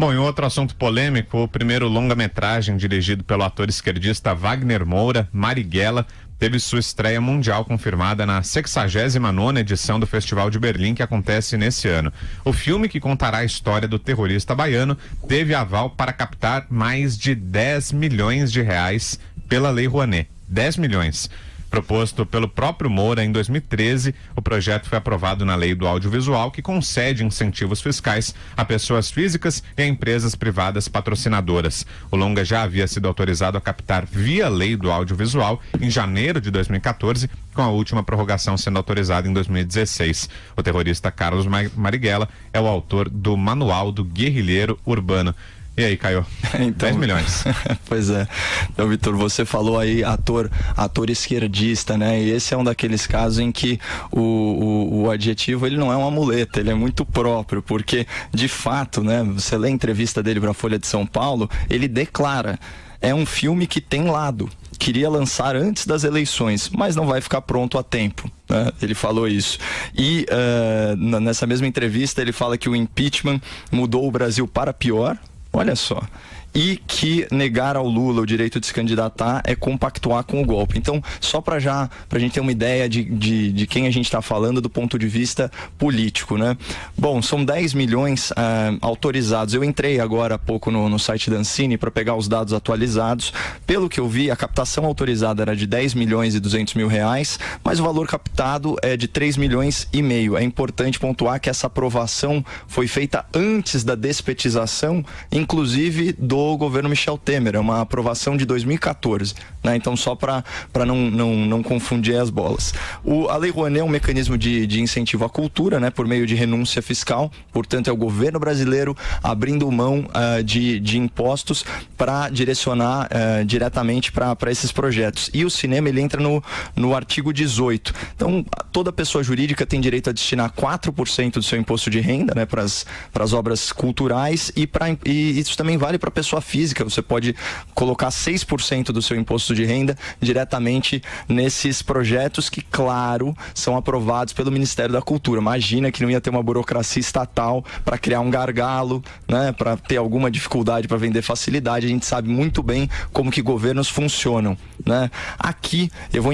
Bom, em outro assunto polêmico, o primeiro longa-metragem dirigido pelo ator esquerdista Wagner Moura, Marighella, teve sua estreia mundial confirmada na 69ª edição do Festival de Berlim, que acontece nesse ano. O filme, que contará a história do terrorista baiano, teve aval para captar mais de 10 milhões de reais pela Lei Rouanet. 10 milhões. Proposto pelo próprio Moura em 2013, o projeto foi aprovado na Lei do Audiovisual, que concede incentivos fiscais a pessoas físicas e a empresas privadas patrocinadoras. O longa já havia sido autorizado a captar via Lei do Audiovisual em janeiro de 2014, com a última prorrogação sendo autorizada em 2016. O terrorista Carlos Marighella é o autor do Manual do Guerrilheiro Urbano. E aí, Caio? Então, 10 milhões. Pois é. Então, Vitor, você falou aí ator esquerdista, né? E esse é um daqueles casos em que o adjetivo, ele não é uma muleta, ele é muito próprio, porque, de fato, né? Você lê a entrevista dele para a Folha de São Paulo, ele declara: é um filme que tem lado. Queria lançar antes das eleições, mas não vai ficar pronto a tempo. Né? Ele falou isso. E nessa mesma entrevista ele fala que o impeachment mudou o Brasil para pior. Olha só. E que negar ao Lula o direito de se candidatar é compactuar com o golpe. Então, só pra gente ter uma ideia de quem a gente está falando do ponto de vista político, né? Bom, são 10 milhões autorizados. Eu entrei agora há pouco no site da Ancine para pegar os dados atualizados. Pelo que eu vi, a captação autorizada era de 10 milhões e 200 mil reais, mas o valor captado é de 3 milhões e meio. É importante pontuar que essa aprovação foi feita antes da despetização, inclusive do governo Michel Temer. É uma aprovação de 2014, né? Então, só para não confundir as bolas. A Lei Rouanet é um mecanismo de incentivo à cultura, né? Por meio de renúncia fiscal. Portanto, é o governo brasileiro abrindo mão de impostos para direcionar diretamente para esses projetos. E o cinema, ele entra no artigo 18. Então, toda pessoa jurídica tem direito a destinar 4% do seu imposto de renda, né? Para as obras culturais, e isso também vale para pessoa física. Você pode colocar 6% do seu imposto de renda diretamente nesses projetos que, claro, são aprovados pelo Ministério da Cultura. Imagina que não ia ter uma burocracia estatal para criar um gargalo, né, para ter alguma dificuldade para vender facilidade. A gente sabe muito bem como que governos funcionam, né? Aqui eu vou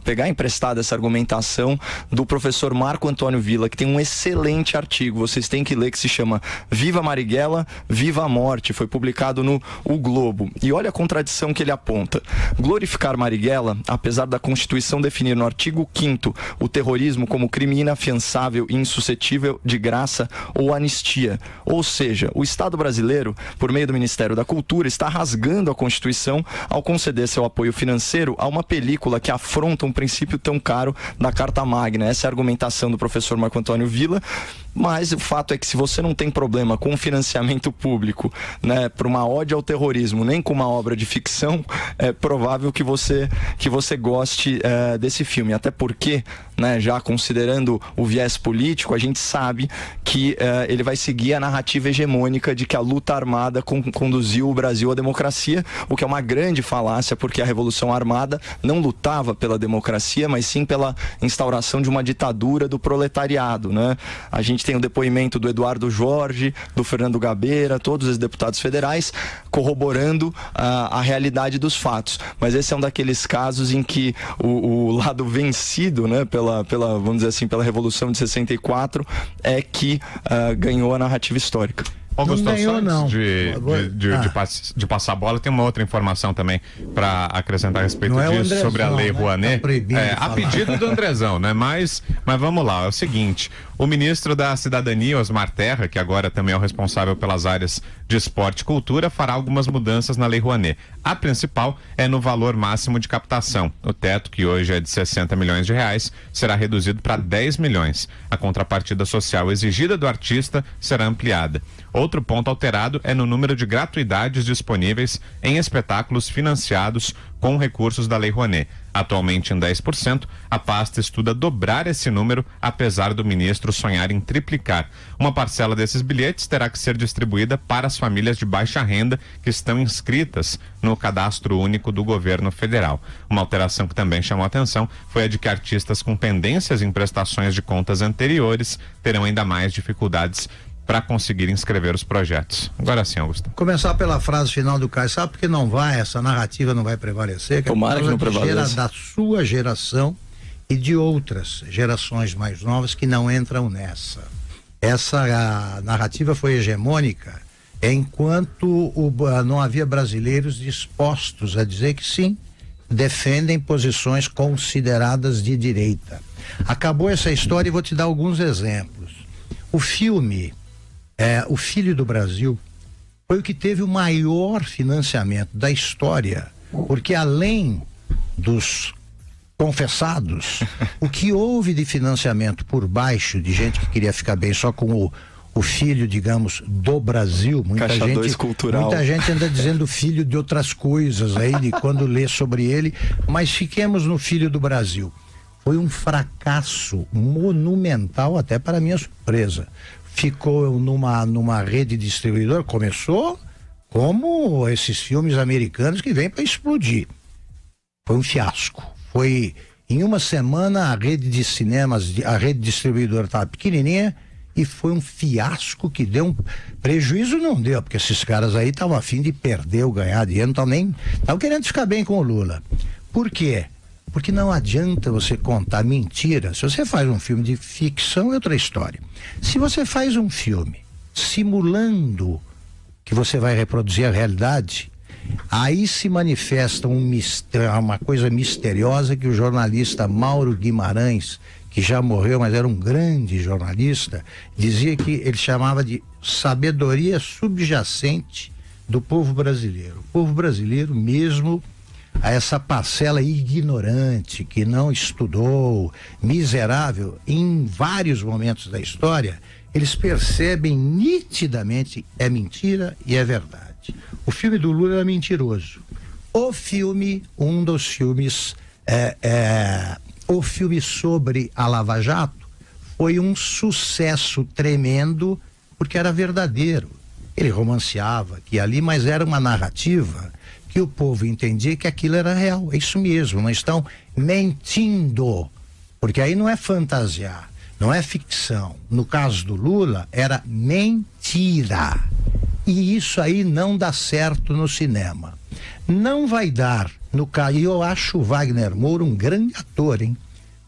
pegar emprestada essa argumentação do professor Marco Antônio Villa, que tem um excelente artigo, vocês têm que ler, que se chama Viva Marighella, Viva a Morte. Foi publicado no O Globo. E olha a contradição que ele aponta. Glorificar Marighella, apesar da Constituição definir no artigo 5º o terrorismo como crime inafiançável e insuscetível de graça ou anistia. Ou seja, o Estado brasileiro, por meio do Ministério da Cultura, está rasgando a Constituição ao conceder seu apoio financeiro a uma película que afronta um princípio tão caro da Carta Magna. Essa é a argumentação do professor Marco Antônio Villa. Mas o fato é que, se você não tem problema com financiamento público, né, para uma ode ao terrorismo, nem com uma obra de ficção, é provável que você goste desse filme. Até porque, né, já considerando o viés político, a gente sabe que ele vai seguir a narrativa hegemônica de que a luta armada conduziu o Brasil à democracia, o que é uma grande falácia, porque a Revolução Armada não lutava pela democracia, mas sim pela instauração de uma ditadura do proletariado, né? A gente tem o depoimento do Eduardo Jorge, do Fernando Gabeira, todos os deputados federais, corroborando a realidade dos fatos. Mas esse é um daqueles casos em que o lado vencido, né, vamos dizer assim, pela Revolução de 64, é que ganhou a narrativa histórica. Augusto, antes de passar a bola, tem uma outra informação também para acrescentar a respeito disso, Andrezão, sobre a Lei Rouanet. Tá a pedido do Andrezão, né? Mas vamos lá, é o seguinte: o ministro da Cidadania, Osmar Terra, que agora também é o responsável pelas áreas de esporte e cultura, fará algumas mudanças na Lei Rouanet. A principal é no valor máximo de captação. O teto, que hoje é de 60 milhões de reais, será reduzido para 10 milhões. A contrapartida social exigida do artista será ampliada. Outro ponto alterado é no número de gratuidades disponíveis em espetáculos financiados com recursos da Lei Rouanet. Atualmente em 10%, a pasta estuda dobrar esse número, apesar do ministro sonhar em triplicar. Uma parcela desses bilhetes terá que ser distribuída para as famílias de baixa renda que estão inscritas no Cadastro Único do Governo Federal. Uma alteração que também chamou a atenção foi a de que artistas com pendências em prestações de contas anteriores terão ainda mais dificuldades para conseguir inscrever os projetos. Agora sim, Augusto. Começar pela frase final do Caio. Sabe por que não vai, essa narrativa não vai prevalecer? Tomara que não prevaleça. Da sua geração e de outras gerações mais novas que não entram nessa. Essa narrativa foi hegemônica enquanto não havia brasileiros dispostos a dizer que sim, defendem posições consideradas de direita. Acabou essa história e vou te dar alguns exemplos. O filme O Filho do Brasil foi o que teve o maior financiamento da história, porque além dos confessados, o que houve de financiamento por baixo, de gente que queria ficar bem só com o filho, digamos, do Brasil, muita gente anda dizendo filho de outras coisas aí, de quando lê sobre ele, mas fiquemos no Filho do Brasil. Foi um fracasso monumental, até para minha surpresa. Ficou numa rede distribuidora, começou como esses filmes americanos que vêm para explodir. Foi um fiasco. Foi em uma semana a rede de cinemas, a rede distribuidora estava pequenininha e foi um fiasco que deu um prejuízo, não deu, porque esses caras aí estavam a fim de perder ou ganhar dinheiro, estavam querendo ficar bem com o Lula. Por quê? Porque não adianta você contar mentira. Se você faz um filme de ficção, é outra história. Se você faz um filme simulando que você vai reproduzir a realidade, aí se manifesta uma coisa misteriosa que o jornalista Mauro Guimarães, que já morreu, mas era um grande jornalista, dizia que ele chamava de sabedoria subjacente do povo brasileiro. O povo brasileiro mesmo, a essa parcela ignorante, que não estudou, miserável, em vários momentos da história, eles percebem nitidamente é mentira e é verdade. O filme do Lula era mentiroso. Um dos filmes, o filme sobre a Lava Jato foi um sucesso tremendo porque era verdadeiro. Ele romanceava que ali, mas era uma narrativa que o povo entendia que aquilo era real. É isso mesmo, não estão mentindo, porque aí não é fantasiar, não é ficção. No caso do Lula, era mentira. E isso aí não dá certo no cinema. Não vai dar no caso. E eu acho o Wagner Moura um grande ator, hein?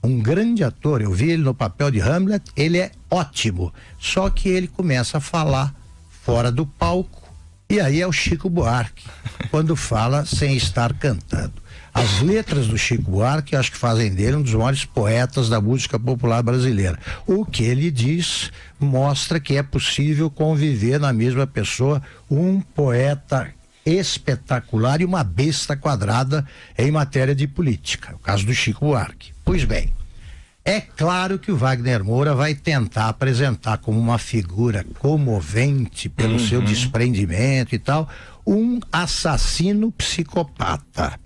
Um grande ator. Eu vi ele no papel de Hamlet, ele é ótimo. Só que ele começa a falar fora do palco. E aí é o Chico Buarque, quando fala sem estar cantando. As letras do Chico Buarque, acho que fazem dele um dos maiores poetas da música popular brasileira. O que ele diz mostra que é possível conviver na mesma pessoa um poeta espetacular e uma besta quadrada em matéria de política. O caso do Chico Buarque. Pois bem, é claro que o Wagner Moura vai tentar apresentar como uma figura comovente pelo seu desprendimento e tal, um assassino psicopata.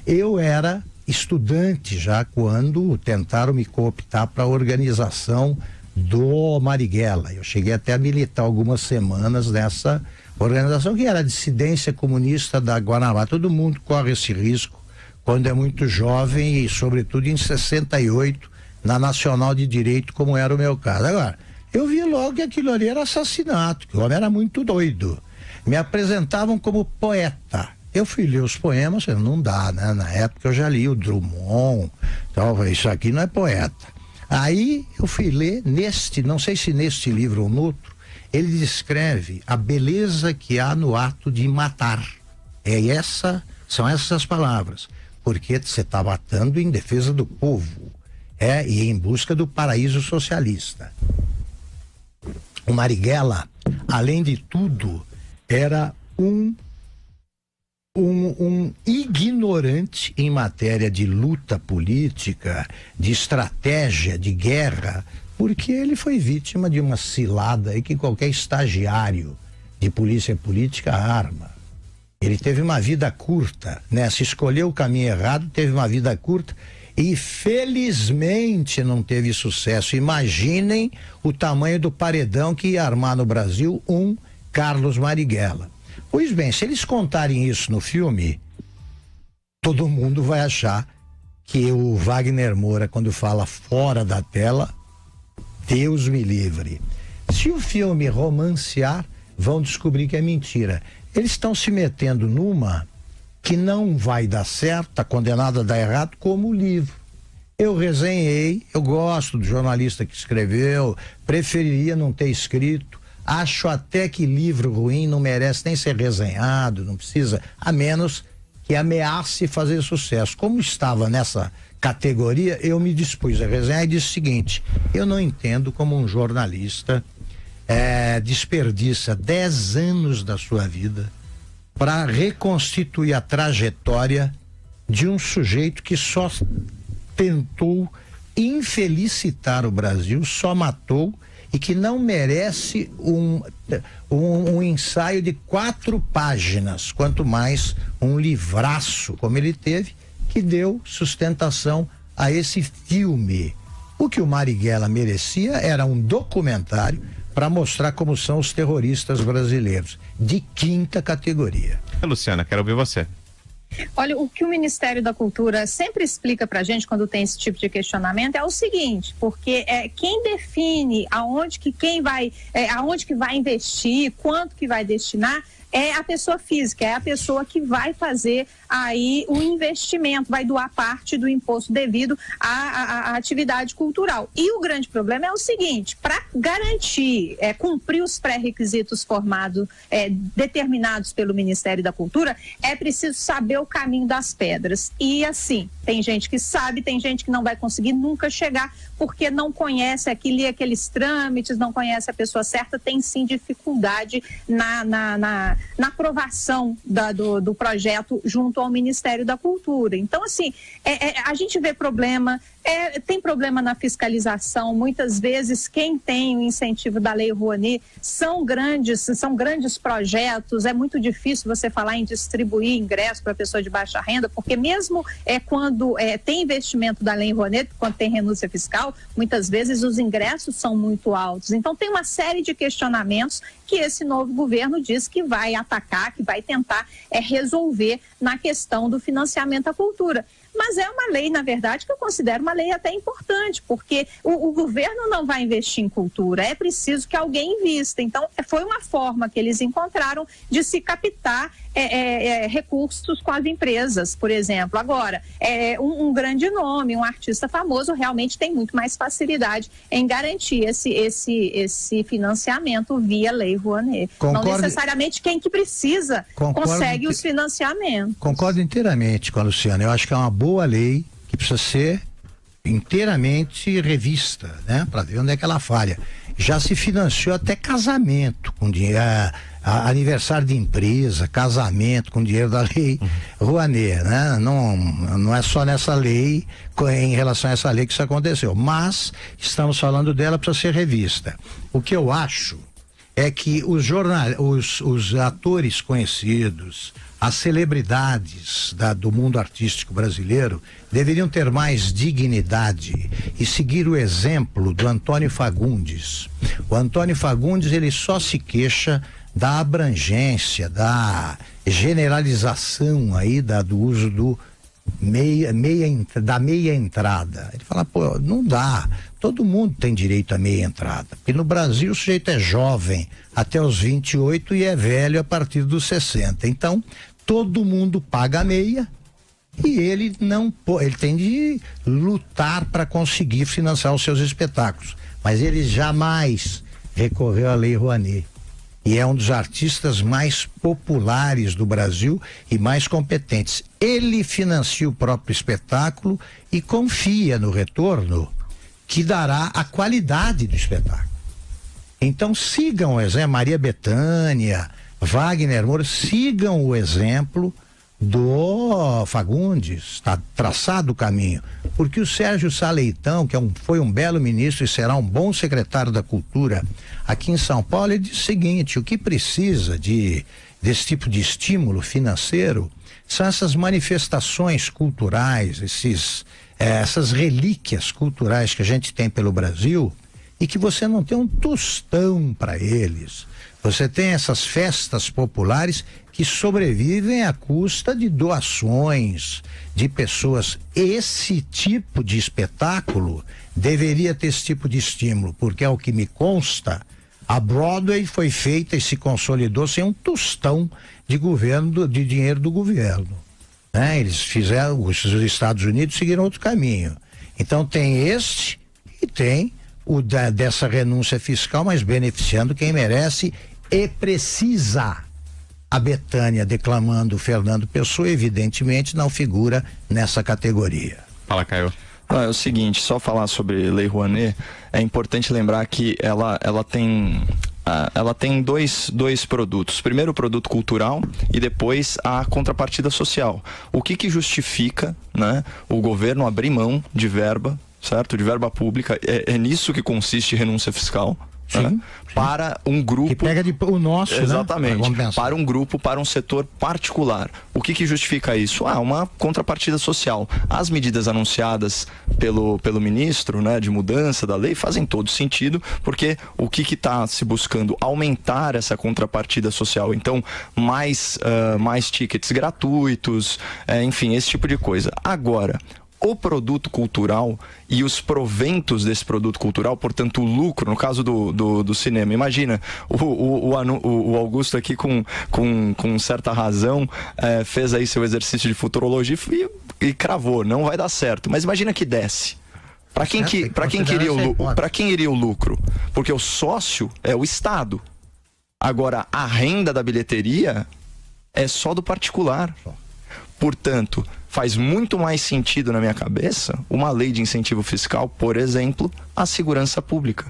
Eu era estudante já quando tentaram me cooptar para a organização do Marighella. Eu cheguei até a militar algumas semanas nessa organização, que era a dissidência comunista da Guanabara. Todo mundo corre esse risco quando é muito jovem e, sobretudo, em 68, na Nacional de Direito, como era o meu caso. Agora, eu vi logo que aquilo ali era assassinato, que o homem era muito doido. Me apresentavam como poeta. Eu fui ler os poemas, não dá, né? Na época eu já li o Drummond, então, isso aqui não é poeta. Aí eu fui ler não sei se neste livro ou no outro, ele descreve a beleza que há no ato de matar. São essas palavras, porque você está matando em defesa do povo, e em busca do paraíso socialista. O Marighella, além de tudo, era um ignorante em matéria de luta política, de estratégia, de guerra, porque ele foi vítima de uma cilada aí que qualquer estagiário de polícia política arma. Ele teve uma vida curta, né? Se escolheu o caminho errado, teve uma vida curta e felizmente não teve sucesso. Imaginem o tamanho do paredão que ia armar no Brasil um Carlos Marighella. Pois bem, se eles contarem isso no filme, todo mundo vai achar que o Wagner Moura, quando fala fora da tela, Deus me livre. Se o filme romancear, vão descobrir que é mentira. Eles estão se metendo numa que não vai dar certo, está condenado a dar errado, como o livro. Eu resenhei, eu gosto do jornalista que escreveu, preferiria não ter escrito, acho até que livro ruim não merece nem ser resenhado, não precisa, a menos que ameace fazer sucesso. Como estava nessa categoria, eu me dispus a resenhar e disse o seguinte: eu não entendo como um jornalista desperdiça 10 anos da sua vida para reconstituir a trajetória de um sujeito que só tentou infelicitar o Brasil, só matou, e que não merece um ensaio de 4 páginas, quanto mais um livraço como ele teve, que deu sustentação a esse filme. O que o Marighella merecia era um documentário para mostrar como são os terroristas brasileiros, de 5ª categoria. Luciana, quero ouvir você. Olha, o que o Ministério da Cultura sempre explica pra gente quando tem esse tipo de questionamento é o seguinte, porque quem define aonde que vai investir, quanto que vai destinar, é a pessoa física, é a pessoa que vai fazer aí o investimento, vai doar parte do imposto devido à atividade cultural. E o grande problema é o seguinte: para garantir, cumprir os pré-requisitos determinados pelo Ministério da Cultura, é preciso saber o caminho das pedras. E assim, tem gente que sabe, tem gente que não vai conseguir nunca chegar, porque não conhece aqueles trâmites, não conhece a pessoa certa, tem sim dificuldade na aprovação do projeto junto ao Ministério da Cultura. Então, assim, a gente vê problema, tem problema na fiscalização. Muitas vezes quem tem o incentivo da Lei Rouanet são grandes projetos. É muito difícil você falar em distribuir ingresso para pessoa de baixa renda, porque mesmo quando tem investimento da Lei Rouanet, quando tem renúncia fiscal, muitas vezes os ingressos são muito altos. Então tem uma série de questionamentos que esse novo governo diz que vai atacar, que vai tentar resolver na questão do financiamento à cultura. Mas é uma lei, na verdade, que eu considero uma lei até importante, porque o governo não vai investir em cultura, é preciso que alguém invista. Então, foi uma forma que eles encontraram de se captar recursos com as empresas, por exemplo. Agora, um grande nome, um artista famoso, realmente tem muito mais facilidade em garantir esse financiamento via Lei Rouanet. Não necessariamente quem que precisa consegue os financiamentos. Concordo inteiramente com a Luciana. Eu acho que é uma boa lei que precisa ser inteiramente revista, né? Para ver onde é que ela falha. Já se financiou até casamento com dinheiro, aniversário de empresa, casamento com dinheiro da Lei Rouanet, né? Não é só nessa lei, em relação a essa lei que isso aconteceu, mas estamos falando dela para ser revista. O que eu acho é que os atores conhecidos, as celebridades do mundo artístico brasileiro deveriam ter mais dignidade e seguir o exemplo do Antônio Fagundes. O Antônio Fagundes, ele só se queixa da abrangência, da generalização aí do uso da meia entrada. Ele fala, pô, não dá, todo mundo tem direito à meia entrada, porque no Brasil o sujeito é jovem até os 28 e é velho a partir dos 60, então todo mundo paga a meia e ele tem de lutar para conseguir financiar os seus espetáculos, mas ele jamais recorreu à Lei Rouanet. E é um dos artistas mais populares do Brasil e mais competentes. Ele financia o próprio espetáculo e confia no retorno que dará a qualidade do espetáculo. Então sigam o exemplo, Maria Bethânia, Wagner Moura, sigam o exemplo do Fagundes, está traçado o caminho, porque o Sérgio Sá Leitão, que foi um belo ministro e será um bom secretário da Cultura aqui em São Paulo, ele diz o seguinte: o que precisa desse tipo de estímulo financeiro são essas manifestações culturais, essas relíquias culturais que a gente tem pelo Brasil e que você não tem um tostão para eles. Você tem essas festas populares que sobrevivem à custa de doações de pessoas. Esse tipo de espetáculo deveria ter esse tipo de estímulo, porque, ao que me consta, A Broadway foi feita e se consolidou sem um tostão de dinheiro do governo, né? Eles fizeram, os Estados Unidos seguiram outro caminho. Então tem este e tem o dessa renúncia fiscal, mas beneficiando quem merece e precisa. A Bethânia declamando Fernando Pessoa, evidentemente não figura nessa categoria. Fala, Caio. É o seguinte, só falar sobre Lei Rouanet, é importante lembrar que ela tem dois produtos. Primeiro o produto cultural e depois a contrapartida social. O que justifica, né, o governo abrir mão de verba, certo? De verba pública, é nisso que consiste renúncia fiscal. Sim, né? sim. Para um grupo... Que pega o nosso, exatamente, né? para um grupo, para um setor particular. O que justifica isso? Uma contrapartida social. As medidas anunciadas pelo ministro, né, de mudança da lei fazem todo sentido, porque o que está se buscando? Aumentar essa contrapartida social. Então, mais tickets gratuitos, enfim, esse tipo de coisa. Agora, o produto cultural e os proventos desse produto cultural, portanto o lucro, no caso do cinema, imagina, o Augusto aqui com certa razão fez aí seu exercício de futurologia e cravou, não vai dar certo, mas imagina que desce. Para quem iria o lucro? Porque o sócio é o Estado. Agora, a renda da bilheteria é só do particular. Portanto, faz muito mais sentido na minha cabeça uma lei de incentivo fiscal, por exemplo, à segurança pública.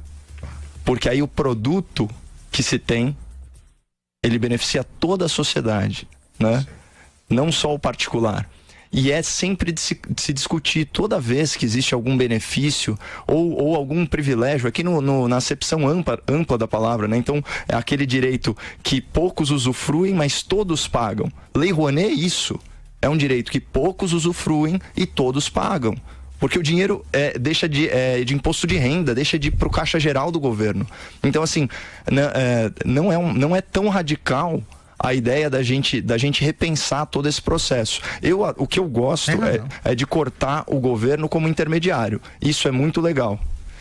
Porque aí o produto que se tem, ele beneficia toda a sociedade, né? Não só o particular. E é sempre de se discutir toda vez que existe algum benefício ou algum privilégio, aqui na acepção ampla da palavra, né? Então, é aquele direito que poucos usufruem, mas todos pagam. Lei Rouanet é isso. É um direito que poucos usufruem e todos pagam. Porque o dinheiro deixa de imposto de renda, deixa de ir para o caixa geral do governo. Então, assim, não é tão radical a ideia da gente repensar todo esse processo. O que eu gosto é de cortar o governo como intermediário. Isso é muito legal.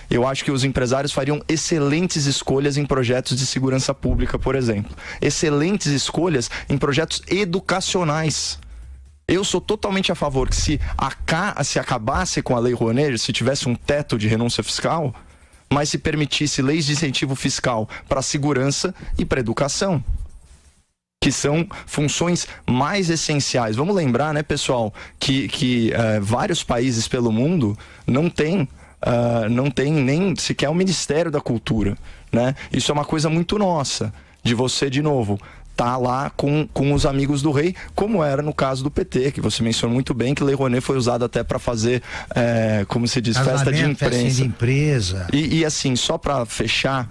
Eu acho que os empresários fariam excelentes escolhas em projetos de segurança pública, por exemplo. Excelentes escolhas em projetos educacionais. Eu sou totalmente a favor que se acabasse com a Lei Rouanet, se tivesse um teto de renúncia fiscal, mas se permitisse leis de incentivo fiscal para a segurança e para a educação, que são funções mais essenciais. Vamos lembrar, né, pessoal, que vários países pelo mundo não tem nem sequer o Ministério da Cultura, né? Isso é uma coisa muito nossa, de você, de novo, tá lá com os amigos do rei, como era no caso do PT, que você mencionou muito bem, que Lei Rouanet foi usada até para fazer, como se diz, festa de empresa. E assim, só para fechar,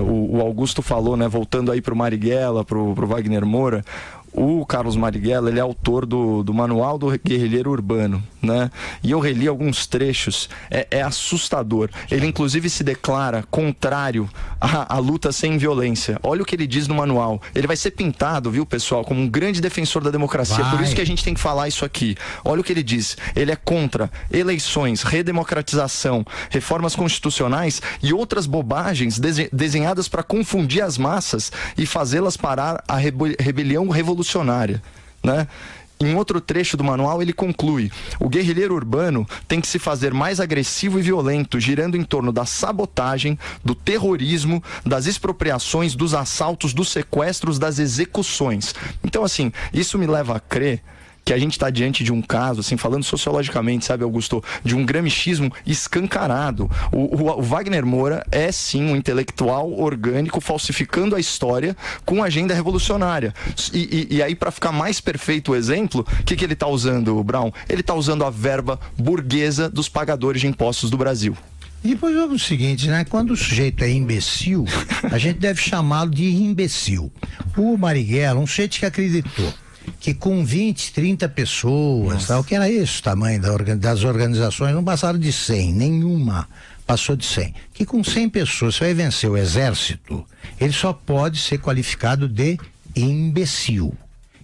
o Augusto falou, né, voltando aí pro Marighella, pro Wagner Moura, o Carlos Marighella, ele é autor do Manual do Guerrilheiro Urbano, né? E eu reli alguns trechos, é assustador. Ele inclusive se declara contrário à luta sem violência. Olha o que ele diz no manual. Ele vai ser pintado, viu, pessoal, como um grande defensor da democracia. Por isso que a gente tem que falar isso aqui. Olha o que ele diz. Ele é contra eleições, redemocratização, reformas constitucionais e outras bobagens desenhadas para confundir as massas e fazê-las parar a rebelião revolucionária, né? Em outro trecho do manual ele conclui: o guerrilheiro urbano tem que se fazer mais agressivo e violento, girando em torno da sabotagem, do terrorismo, das expropriações, dos assaltos, dos sequestros, das execuções. Então, assim, isso me leva a crer que a gente está diante de um caso, assim, falando sociologicamente, sabe, Augusto, de um gramichismo escancarado. O Wagner Moura é, sim, um intelectual orgânico falsificando a história com agenda revolucionária. E aí, para ficar mais perfeito o exemplo, o que ele está usando, Brown? Ele está usando a verba burguesa dos pagadores de impostos do Brasil. E depois é o seguinte, né? Quando o sujeito é imbecil, a gente deve chamá-lo de imbecil. O Marighella, um sujeito que acreditou que com 20, 30 pessoas, tal, que era esse o tamanho das organizações, não passaram de 100, nenhuma passou de 100. Que com 100 pessoas você vai vencer o exército, ele só pode ser qualificado de imbecil.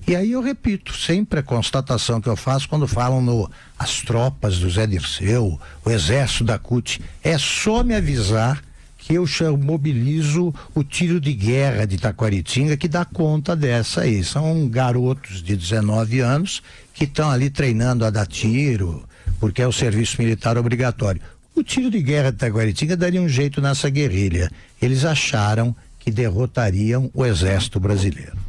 E aí eu repito, sempre a constatação que eu faço quando falam as tropas do Zé Dirceu, o exército da CUT, é só me avisar que eu mobilizo o tiro de guerra de Taquaritinga, que dá conta dessa aí. São garotos de 19 anos que estão ali treinando a dar tiro, porque é o serviço militar obrigatório. O tiro de guerra de Taquaritinga daria um jeito nessa guerrilha. Eles acharam que derrotariam o exército brasileiro.